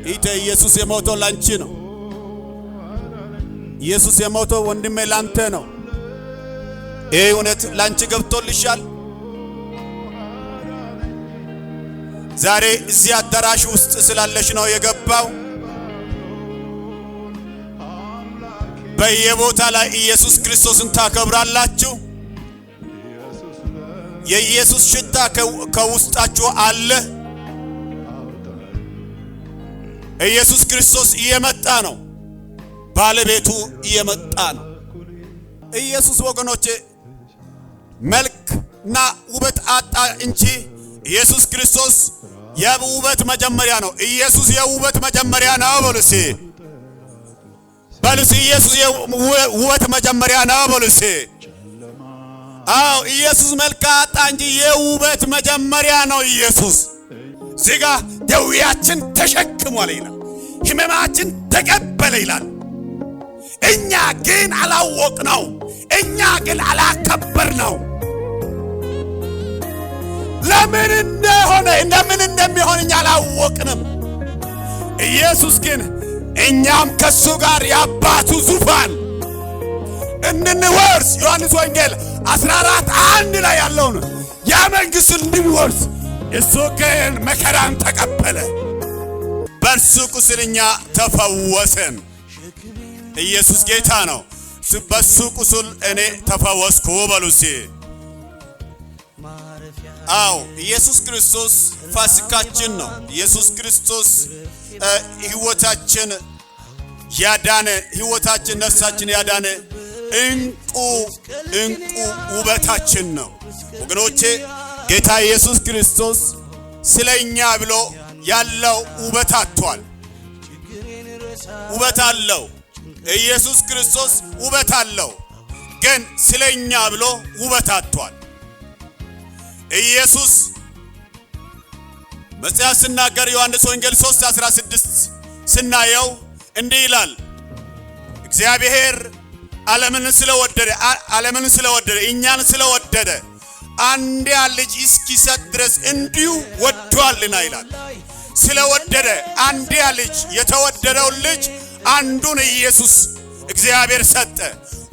ኢየሱስ የሞተው ላንቺ ነው። ኢየሱስ የሞተው ወንድሜ ላንተ ነው። ይሄ እውነት ላንቺ ገብቶልሻል? ዛሬ እዚህ አዳራሽ ውስጥ ስላለሽ ነው የገባው። በየቦታ ላይ ኢየሱስ ክርስቶስን ታከብራላችሁ። የኢየሱስ ሽታ ከውስጣችሁ አለ። ኢየሱስ ክርስቶስ እየመጣ ነው። ባለቤቱ እየመጣ ነው። ኢየሱስ ወገኖቼ መልክና ውበት አጣ እንጂ ኢየሱስ ክርስቶስ የውበት መጀመሪያ ነው። ኢየሱስ የውበት መጀመሪያ ነው። በሉሲ ኢየሱስ የውበት መጀመሪያ ነው። በሉሲ አዎ ኢየሱስ መልክ አጣ እንጂ የውበት መጀመሪያ ነው። ኢየሱስ ዚጋ ደዌያችን ተሸክሟል ይላል። ሕመማችን ተቀበለ ይላል። እኛ ግን አላወቅነው። እኛ ግን አላከበርነው። ለምን እንደሚሆን እኛ አላወቅንም። ኢየሱስ ግን እኛም ከሱ ጋር የአባቱ ዙፋን እንድንወርስ ዮሐንስ ወንጌል 14:1 ላይ ያለውን የመንግሥቱን እንድንወርስ እሱ ግን መከራን ተቀበለ። በእርሱ ቁስል እኛ ተፈወስን። ኢየሱስ ጌታ ነው። በሱ ቁስል እኔ ተፈወስኩ በሉሲ። አዎ ኢየሱስ ክርስቶስ ፋሲካችን ነው። ኢየሱስ ክርስቶስ ሕይወታችን ያዳነ፣ ሕይወታችን ነፍሳችን ያዳነ እንቁ ውበታችን ነው ወገኖቼ። ጌታ ኢየሱስ ክርስቶስ ስለኛ ብሎ ያለው ውበት አጥቷል። ውበት አለው። ኢየሱስ ክርስቶስ ውበት አለው፣ ግን ስለኛ ብሎ ውበት አጥቷል። ኢየሱስ መጽሐፍ ሲናገር ዮሐንስ ወንጌል 3:16 ስናየው እንዲህ ይላል፣ እግዚአብሔር ዓለምን ስለወደደ እኛን ስለወደደ አንድያ ልጅ እስኪሰጥ ድረስ እንዲሁ ወዷልና ይላል። ስለወደደ አንድያ ልጅ የተወደደው ልጅ አንዱን ኢየሱስ እግዚአብሔር ሰጠ።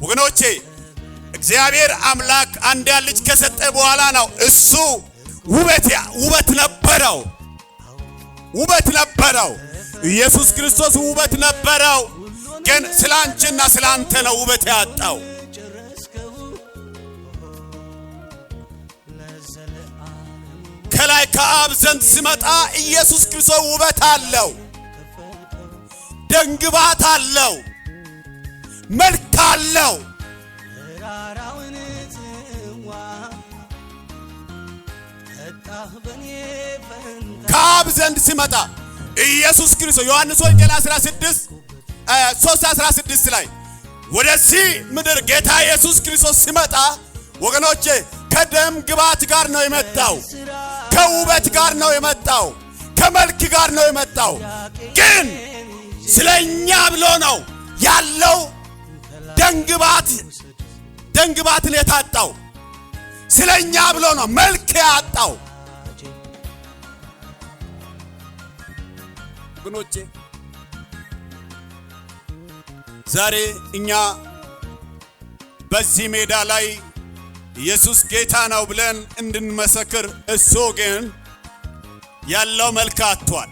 ወገኖቼ እግዚአብሔር አምላክ አንድያ ልጅ ከሰጠ በኋላ ነው እሱ ውበት ነበረው። ኢየሱስ ክርስቶስ ውበት ነበረው፣ ግን ስላንቺና ስላንተ ነው ውበት ያጣው። ከላይ ከአብ ዘንድ ሲመጣ ኢየሱስ ክርስቶስ ውበት አለው፣ ደንግባት አለው፣ መልክ አለው። ከአብ ዘንድ ሲመጣ ኢየሱስ ክርስቶስ ዮሐንስ ወንጌል 3:16 ላይ ወደዚህ ምድር ጌታ ኢየሱስ ክርስቶስ ሲመጣ ወገኖቼ ከደም ግባት ጋር ነው የመጣው፣ ከውበት ጋር ነው የመጣው፣ ከመልክ ጋር ነው የመጣው። ግን ስለኛ ብሎ ነው ያለው ደንግባትን የታጣው። ስለኛ ብሎ ነው መልክ ያጣው። ወገኖቼ ዛሬ እኛ በዚህ ሜዳ ላይ ኢየሱስ ጌታ ነው ብለን እንድንመሰክር እሱ ግን ያለው መልክ አጥቷል።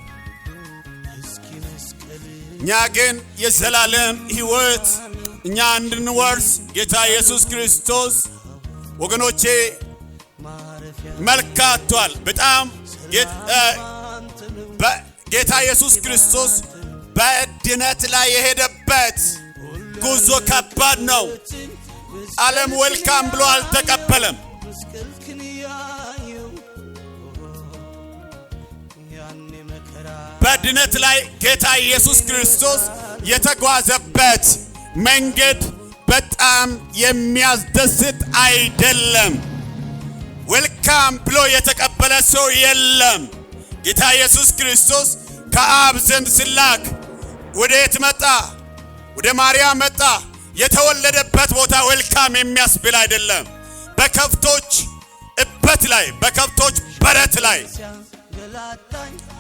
እኛ ግን የዘላለም ሕይወት እኛ እንድንወርስ ጌታ ኢየሱስ ክርስቶስ ወገኖቼ መልክ አጥቷል። በጣም ጌታ ኢየሱስ ክርስቶስ በድነት ላይ የሄደበት ጉዞ ከባድ ነው። ዓለም ዌልካም ብሎ አልተቀበለም። በድነት ላይ ጌታ ኢየሱስ ክርስቶስ የተጓዘበት መንገድ በጣም የሚያስደስት አይደለም። ዌልካም ብሎ የተቀበለ ሰው የለም። ጌታ ኢየሱስ ክርስቶስ ከአብ ዘንድ ሲላክ ወዴት መጣ? ወደ ማርያም መጣ። የተወለደበት ቦታ ዌልካም የሚያስብል አይደለም። በከብቶች እበት ላይ፣ በከብቶች በረት ላይ፣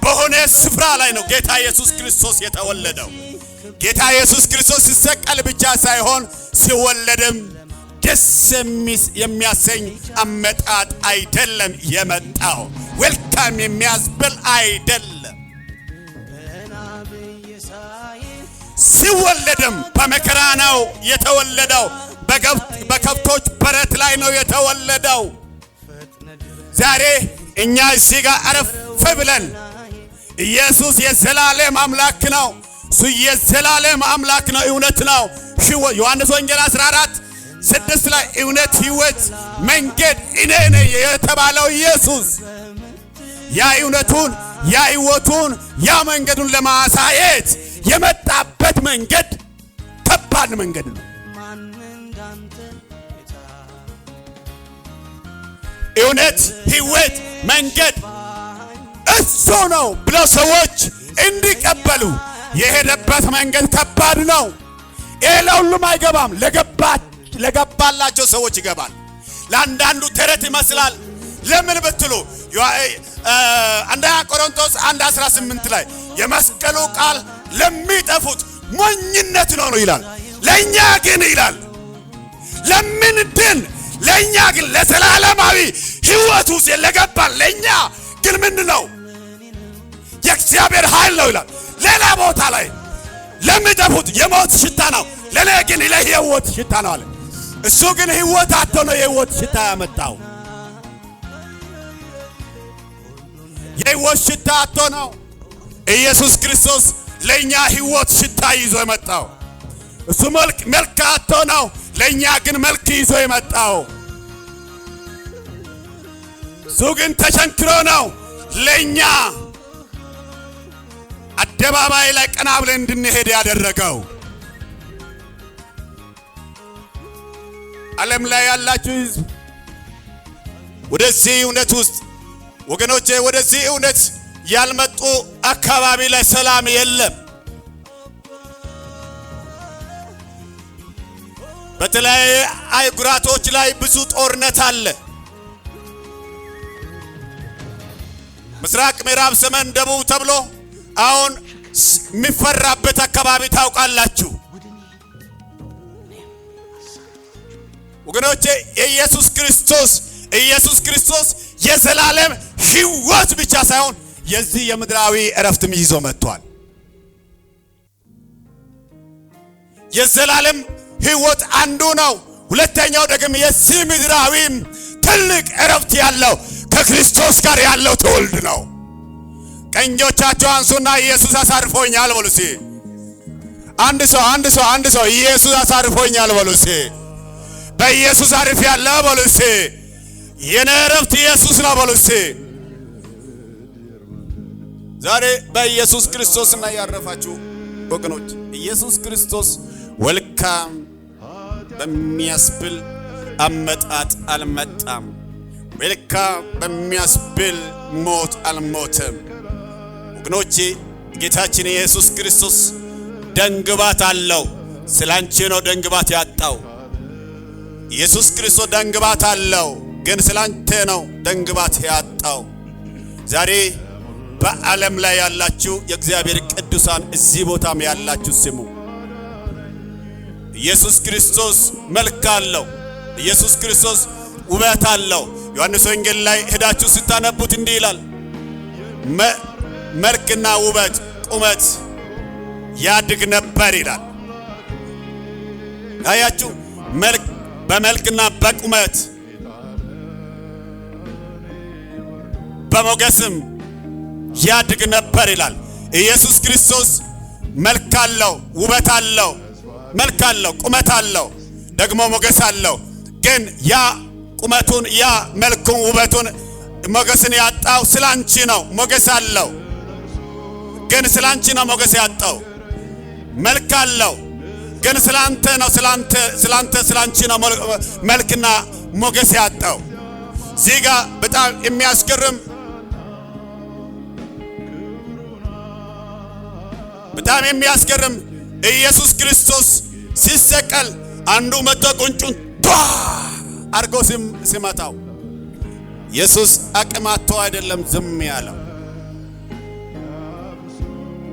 በሆነ ስፍራ ላይ ነው ጌታ ኢየሱስ ክርስቶስ የተወለደው። ጌታ ኢየሱስ ክርስቶስ ሲሰቀል ብቻ ሳይሆን ሲወለድም ደስ የሚያሰኝ አመጣጥ አይደለም የመጣው። ዌልካም የሚያስብል አይደለም። ሲወለድም በመከራ ነው የተወለደው። በከብቶች በረት ላይ ነው የተወለደው። ዛሬ እኛ እዚህ ጋር አረፍ ብለን ኢየሱስ የዘላለም አምላክ ነው፣ እሱ የዘላለም አምላክ ነው፣ እውነት ነው። ዮሐንስ ወንጌል 14:6 ላይ እውነት፣ ሕይወት፣ መንገድ እኔ ነኝ የተባለው ኢየሱስ ያ እውነቱን፣ ያ ሕይወቱን፣ ያ መንገዱን ለማሳየት የመጣበት መንገድ ከባድ መንገድ ነው። እውነት፣ ሕይወት፣ መንገድ እሱ ነው ብለው ሰዎች እንዲቀበሉ የሄደበት መንገድ ከባድ ነው። ይሄ ለሁሉም አይገባም። ለገባላቸው ሰዎች ይገባል። ለአንዳንዱ ተረት ይመስላል። ለምን ብትሉ አንደኛ ቆሮንቶስ 1:18 ላይ የመስቀሉ ቃል ለሚጠፉት ሞኝነት ነው ይላል። ለኛ ግን ይላል ለምን ድን ለኛ ግን ለዘላለማዊ ሕይወት ውስጥ ለገባን ለኛ ግን ምንድነው? የእግዚአብሔር ኃይል ነው ይላል። ሌላ ቦታ ላይ ለሚጠፉት የሞት ሽታ ነው፣ ለኔ ግን ለሕይወት ሽታ ነው አለ። እሱ ግን ሕይወት አጥቶ ነው የሕይወት ሽታ ያመጣው። የሕይወት ሽታ አጥቶ ነው ኢየሱስ ክርስቶስ ለኛ ሕይወት ሽታ ይዞ የመጣው። እሱ መልክ አጥቶ ነው ለኛ ግን መልክ ይዞ የመጣው። እሱ ግን ተቸንክሮ ነው ለኛ አደባባይ ላይ ቀና ብለን እንድንሄድ ያደረገው። ዓለም ላይ ያላችሁ ሕዝብ ወደዚህ እውነት ውስጥ ወገኖቼ፣ ወደዚህ እውነት ያልመጡ አካባቢ ላይ ሰላም የለም። በተለያየ አህጉራቶች ላይ ብዙ ጦርነት አለ። ምስራቅ፣ ምዕራብ፣ ሰሜን፣ ደቡብ ተብሎ አሁን የሚፈራበት አካባቢ ታውቃላችሁ ወገኖቼ። ኢየሱስ ክርስቶስ የዘላለም ሕይወት ብቻ ሳይሆን የዚህ የምድራዊ ዕረፍትም ይዞ መጥቷል። የዘላለም ሕይወት አንዱ ነው። ሁለተኛው ደግሞ የዚህ ምድራዊም ትልቅ ዕረፍት ያለው ከክርስቶስ ጋር ያለው ትውልድ ነው። ቀኞቻቸው አንሱና ኢየሱስ አሳርፎኛል በሉ እስኪ። አንድ ሰው ኢየሱስ አሳርፎኛል በሉ እስኪ። በኢየሱስ አርፍ ያለ በሉ እስኪ። የኔ ዕረፍት ኢየሱስ ነው በሉ እስኪ። ዛሬ በኢየሱስ ክርስቶስ እና ያረፋችሁ ወገኖች፣ ኢየሱስ ክርስቶስ ወልካም በሚያስብል አመጣጥ አልመጣም። ወልካም በሚያስብል ሞት አልሞተም። ወገኖቼ ጌታችን ኢየሱስ ክርስቶስ ደንግባት አለው። ስላንቺ ነው ደንግባት ያጣው። ኢየሱስ ክርስቶስ ደንግባት አለው፣ ግን ስላንተ ነው ደንግባት ያጣው። ዛሬ በዓለም ላይ ያላችሁ የእግዚአብሔር ቅዱሳን እዚህ ቦታም ያላችሁ ስሙ። ኢየሱስ ክርስቶስ መልክ አለው። ኢየሱስ ክርስቶስ ውበት አለው። ዮሐንስ ወንጌል ላይ ሄዳችሁ ስታነቡት እንዲህ ይላል፣ መልክና ውበት ቁመት ያድግ ነበር ይላል። አያችሁ፣ በመልክና በቁመት በሞገስም ያድግ ነበር ይላል። ኢየሱስ ክርስቶስ መልክ አለው፣ ውበት አለው፣ መልክ አለው፣ ቁመት አለው፣ ደግሞ ሞገስ አለው። ግን ያ ቁመቱን ያ መልኩን ውበቱን ሞገስን ያጣው ስላንቺ ነው። ሞገስ አለው፣ ግን ስላንቺ ነው ሞገስ ያጣው። መልክ አለው፣ ግን ስላንተ ነው ስላንቺ ነው መልክና ሞገስ ያጣው። እዚህ ጋር በጣም የሚያስገርም ኢየሱስ ክርስቶስ ሲሰቀል አንዱ መጥቶ ቁንጩን አርጎ ሲመታው ኢየሱስ አቅማቶ አይደለም ዝም ያለው።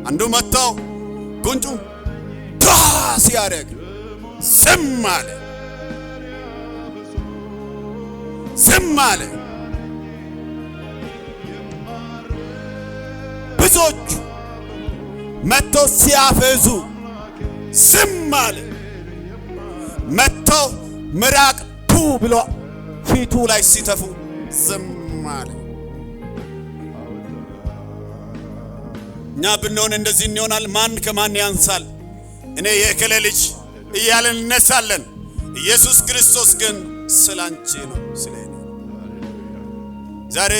አንዱ መጥቶ ጉንጩ ቷ ሲያደርግ ዝም አለ። ዝም አለ። ብዙዎች መጥቶ ሲያፈዙ ዝም አለ። መጥቶ ምራቅ ቱ ብሎ ፊቱ ላይ ሲተፉ ዝም አለ። እኛ ብንሆን እንደዚህ እንሆናል። ማን ከማን ያንሳል? እኔ የእከሌ ልጅ እያለን እነሳለን። ኢየሱስ ክርስቶስ ግን ስላንቺ ነው፣ ስለ እኔ። ዛሬ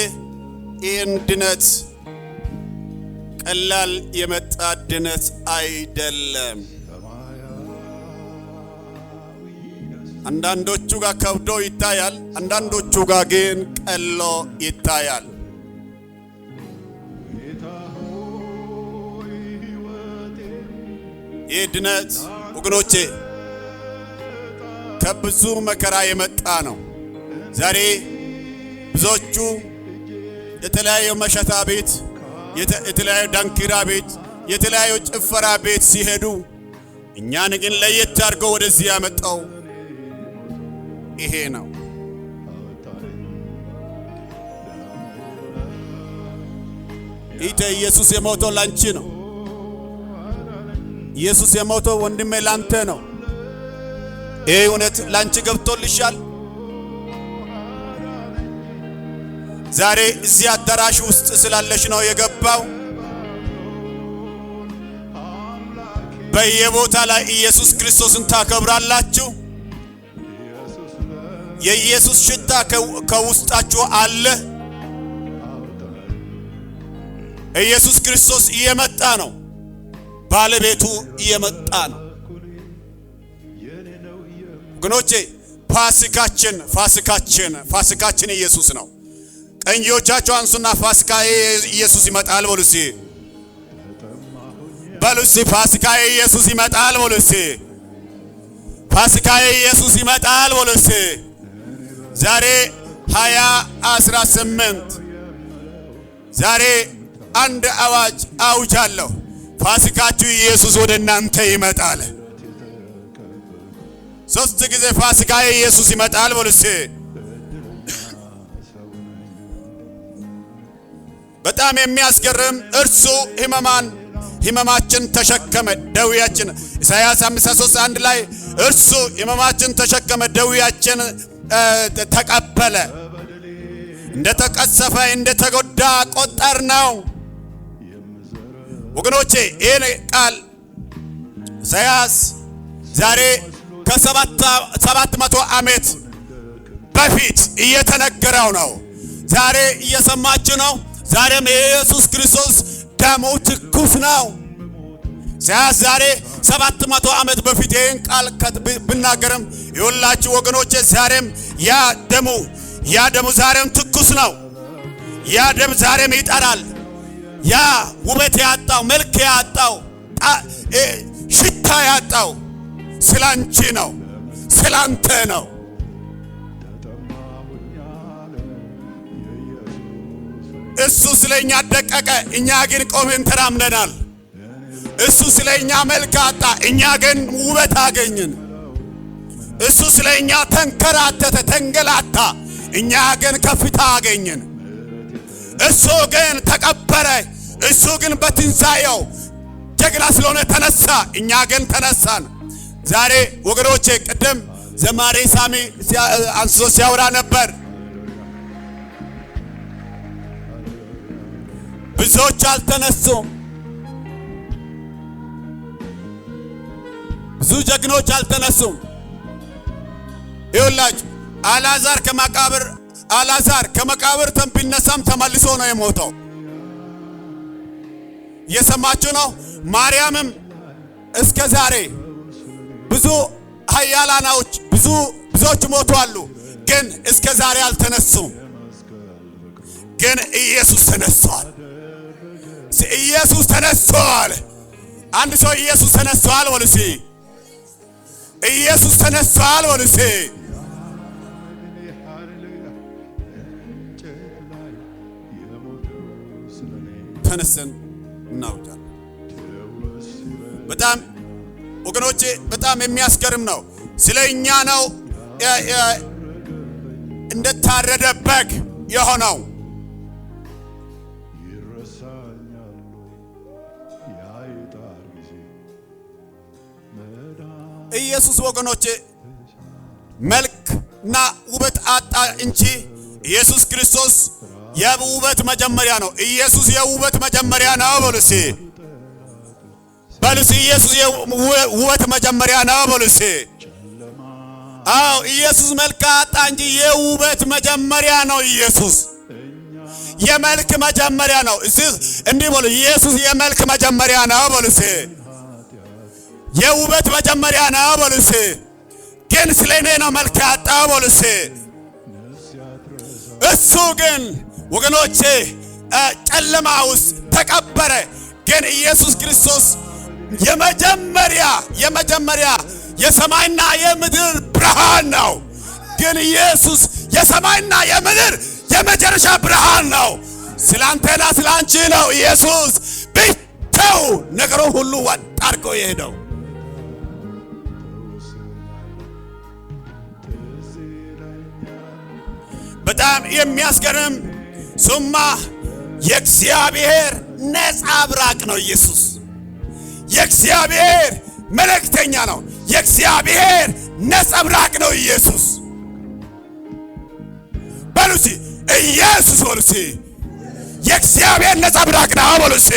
ይህን ድነት ቀላል የመጣ ድነት አይደለም። አንዳንዶቹ ጋር ከብዶ ይታያል፣ አንዳንዶቹ ጋር ግን ቀሎ ይታያል። ይህ ድነት ወገኖቼ ከብዙ መከራ የመጣ ነው። ዛሬ ብዙዎቹ የተለያዩ መሸታ ቤት፣ የተለያዩ ዳንኪራ ቤት፣ የተለያዩ ጭፈራ ቤት ሲሄዱ እኛን ግን ለየት አድርጎ ወደዚህ ያመጣው ይሄ ነው። ኢየሱስ የሞተው ላንቺ ነው። ኢየሱስ የሞተው ወንድሜ ላንተ ነው። ይሄ እውነት ላንቺ ገብቶልሻል? ዛሬ እዚህ አዳራሽ ውስጥ ስላለሽ ነው የገባው። በየቦታ ላይ ኢየሱስ ክርስቶስን ታከብራላችሁ። የኢየሱስ ሽታ ከውስጣችሁ አለ። ኢየሱስ ክርስቶስ እየመጣ ነው። ባለቤቱ እየመጣ ነው። ወገኖቼ ፋሲካችን ኢየሱስ ነው። ቀኞቻችሁ አንሱና ፋሲካዬ ኢየሱስ ይመጣል በሉ እስቲ። በሉ እስቲ ፋሲካዬ ኢየሱስ ይመጣል በሉ እስቲ። ፋሲካዬ ኢየሱስ ይመጣል በሉ እስቲ። ዛሬ 2018 ዛሬ አንድ አዋጅ አውጃለሁ። ፋሲካችሁ ኢየሱስ ወደ እናንተ ይመጣል። ሶስት ጊዜ ፋሲካዬ ኢየሱስ ይመጣል በሉ እስቲ። በጣም የሚያስገርም እርሱ ሕመማችን ተሸከመ ደዌያችን። ኢሳይያስ 53:1 ላይ እርሱ ሕመማችን ተሸከመ ደዌያችን ተቀበለ፣ እንደተቀሰፈ እንደተጎዳ ቆጠር ነው። ወገኖቼ ይሄን ቃል ኢሳይያስ ዛሬ ከ700 ዓመት በፊት እየተነገረው ነው። ዛሬ እየሰማችሁ ነው። ዛሬም የኢየሱስ ክርስቶስ ደሙ ትኩስ ነው። ኢሳይያስ ዛሬ 700 ዓመት በፊት ይህን ቃል ብናገርም ይኸውላችሁ ወገኖቼ ዛሬም ያ ደሙ ዛሬም ትኩስ ነው። ያ ደም ዛሬም ይጠራል። ያ ውበት ያጣው መልክ ያጣው ሽታ ያጣው ስላንቺ ነው፣ ስላንተ ነው። እሱ ስለኛ ደቀቀ፣ እኛ ግን ቆመን ተራምደናል። እሱ ስለኛ መልክ አጣ፣ እኛ ግን ውበት አገኘን። እሱ ስለኛ ተንከራተተ፣ ተንገላታ፣ እኛ ግን ከፍታ አገኘን። እሱ ግን ተቀበረ፣ እሱ ግን በትንሣኤው ጀግና ስለሆነ ተነሳ፣ እኛ ግን ተነሳን። ዛሬ ወገኖቼ ቅድም ዘማሪ ሳሚ አንስቶ ሲያወራ ነበር። ብዙዎች አልተነሱም። ብዙ ጀግኖች አልተነሱም። ይኸውላችሁ አልዓዛር ከመቃብር ቢነሳም ተመልሶ ነው የሞተው። እየሰማችሁ ነው። ማርያምም እስከ ዛሬ ብዙ ኃያላኖች ብዙዎች ሞተዋል፣ ግን እስከ ዛሬ አልተነሱም። ግን ኢየሱስ ተነስቷል። ኢየሱስ ተነስቷል። አንድ ሰው ኢየሱስ ተነስቷል በሉ እስቲ። ኢየሱስ ተነስቷል በሉ እስቲ። ተነስተን እናውጃለን። በጣም ወገኖቼ በጣም የሚያስገርም ነው። ስለኛ ነው እንደታረደ በግ የሆነው። ኢየሱስ ወገኖቼ መልክና ውበት አጣ እንጂ ኢየሱስ ክርስቶስ የውበት መጀመሪያ ነው። ኢየሱስ የውበት መጀመሪያ ነው። በሉሲ ኢየሱስ የውበት መጀመሪያ ነው። በሉሲ አዎ ኢየሱስ መልክ አጣ እንጂ የውበት መጀመሪያ ነው። ኢየሱስ የመልክ መጀመሪያ ነው። እዚህ እንዲህ በሉ ኢየሱስ የመልክ መጀመሪያ ነው። በሉሲ የውበት መጀመሪያ ነው። በሉሲ ግን ስለኔ ነው መልክ ያጣው። በሉሲ እሱ ግን ወገኖቼ ጨለማ ውስጥ ተቀበረ። ግን ኢየሱስ ክርስቶስ የመጀመሪያ የሰማይና የምድር ብርሃን ነው። ግን ኢየሱስ የሰማይና የምድር የመጨረሻ ብርሃን ነው። ስላንተና ስላንቺ ነው ኢየሱስ ብቻው ነገሩን ሁሉ ወጥ አድርጎ የሄደው። በጣም የሚያስገርም ሱማ የእግዚአብሔር ነጸብራቅ ነው። ኢየሱስ የእግዚአብሔር መልእክተኛ ነው። የእግዚአብሔር ነጸብራቅ ነው ኢየሱስ። በሉሲ ኢየሱስ በሉሲ የእግዚአብሔር ነጸብራቅ ነው። በሉሲ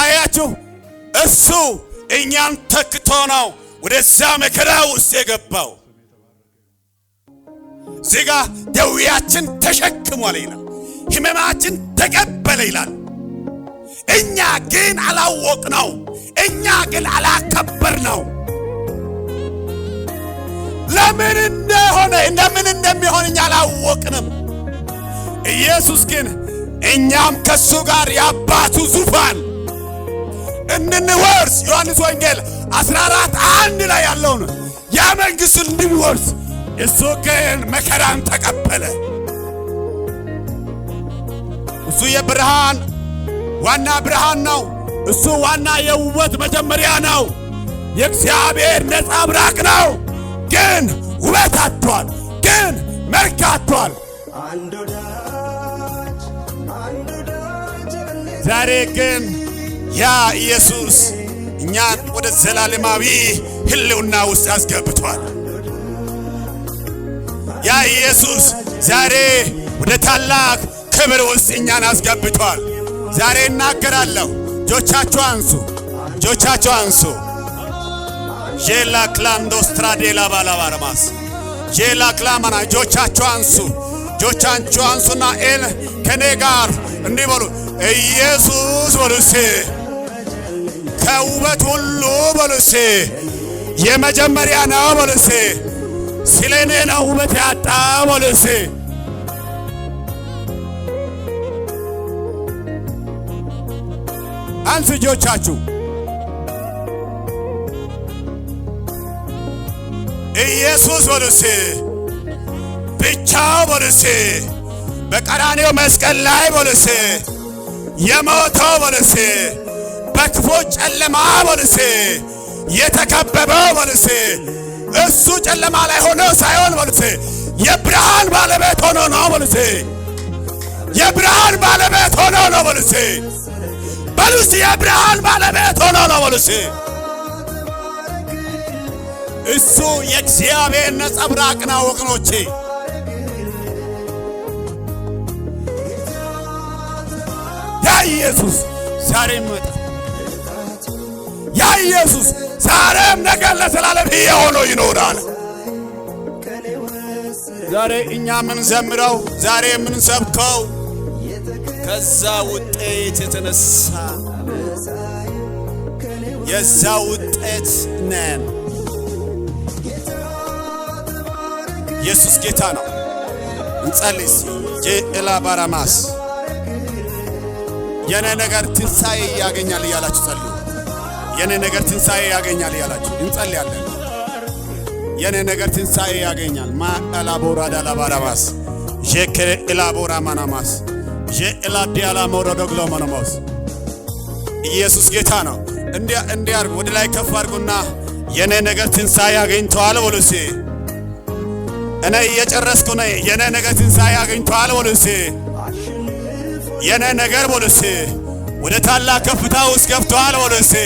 አያችሁ እሱ እኛን ተክቶ ነው ወደዛ መከራ ውስጥ የገባው። ዚጋ ደዌያችን ተሸክሟል ይላል፣ ሕመማችን ተቀበለ ይላል። እኛ ግን አላወቅነው፣ እኛ ግን አላከበርነው። ለምን እንደሚሆን እኛ አላወቅንም። ኢየሱስ ግን እኛም ከሱ ጋር የአባቱ ዙፋን እንንወርስ ዮሐንስ ወንጌል 14:1 ላይ ያለውን ያ መንግሥቱን እንድንወርስ እሱ ግን መከራን ተቀበለ። እሱ የብርሃን ዋና ብርሃን ነው። እሱ ዋና የውበት መጀመሪያ ነው። የእግዚአብሔር ነጸብራቅ ነው። ግን ውበት አጥቷል፣ ግን መልክ አጥቷል። ዛሬ ግን ያ ኢየሱስ እኛን ወደ ዘላለማዊ ሕልውና ውስጥ አስገብቷል። ያ ኢየሱስ ዛሬ ወደ ታላቅ ክብር ውስጥ እኛን አስገብቷል። ዛሬ እናገራለሁ። እጆቻችሁ አንሱ፣ እጆቻችሁ አንሱ። ጄላ ክላንዶ ስትራዴላ ባላባረማስ ጄላ ክላማና እጆቻችሁ አንሱ፣ እጆቻችሁ አንሱና ከኔ ጋር እንዲህ በሉ ኢየሱስ በሉሲ ከውበት ሁሉ በሉሲ የመጀመሪያ ነው። በሉሲ ስለኔ ነው ውበት ያጣ። በሉሲ አንሱ እጆቻችሁ። ኢየሱስ በሉሲ ብቻው በሉሲ በቀራንዮ መስቀል ላይ በሉሲ የሞተው በሉሲ በክፉ ጨለማ በሉሲ የተከበበው በሉሲ እሱ ጨለማ ላይ ሆኖ ሳይሆን በሉሲ የብርሃን ባለቤት ሆኖ ነው። በሉሲ የብርሃን ባለቤት ሆኖ ነው። በሉሲ በሉሲ የብርሃን ባለቤት ሆኖ ነው። በሉሲ እሱ የእግዚአብሔር ነጸብራቅ ነው። ወገኖቼ ያ ኢየሱስ ዛሬም መጣ። ያ ኢየሱስ ዛሬም ነገ ለዘላለም ሕያው ሆኖ ይኖራል። ዛሬ እኛ ምን ዘምረው፣ ዛሬ ምን ሰብከው ከዛ ውጤት የተነሳ የዛ ውጤት ነን። ኢየሱስ ጌታ ነው። እንጸልይ። ጄላ ባራማስ የኔ ነገር ትንሣኤ ያገኛል እያላችሁ ጸልዩ። የኔ ነገር ትንሣኤ ያገኛል እያላችሁ እንጸልያለን። የኔ ነገር ትንሣኤ ያገኛል። ማላቦራ ዳላ ባራማስ ጄላ ቦራ ማናማስ ጄላ ዲያላ ሞሮዶግሎ ማናማስ ኢየሱስ ጌታ ነው። እንዲህ አድርጉ፣ ወደ ላይ ከፍ አድርጉና የኔ ነገር ትንሣኤ አግኝቷል በሉ እስቲ። እኔ እየጨረስኩ ነኝ። የኔ ነገር ትንሣኤ አግኝቷል በሉ እስቲ። የኔ ነገር በሉ እስቲ ወደ ታላቅ ከፍታ ውስጥ ገብቷል በሉ እስቲ።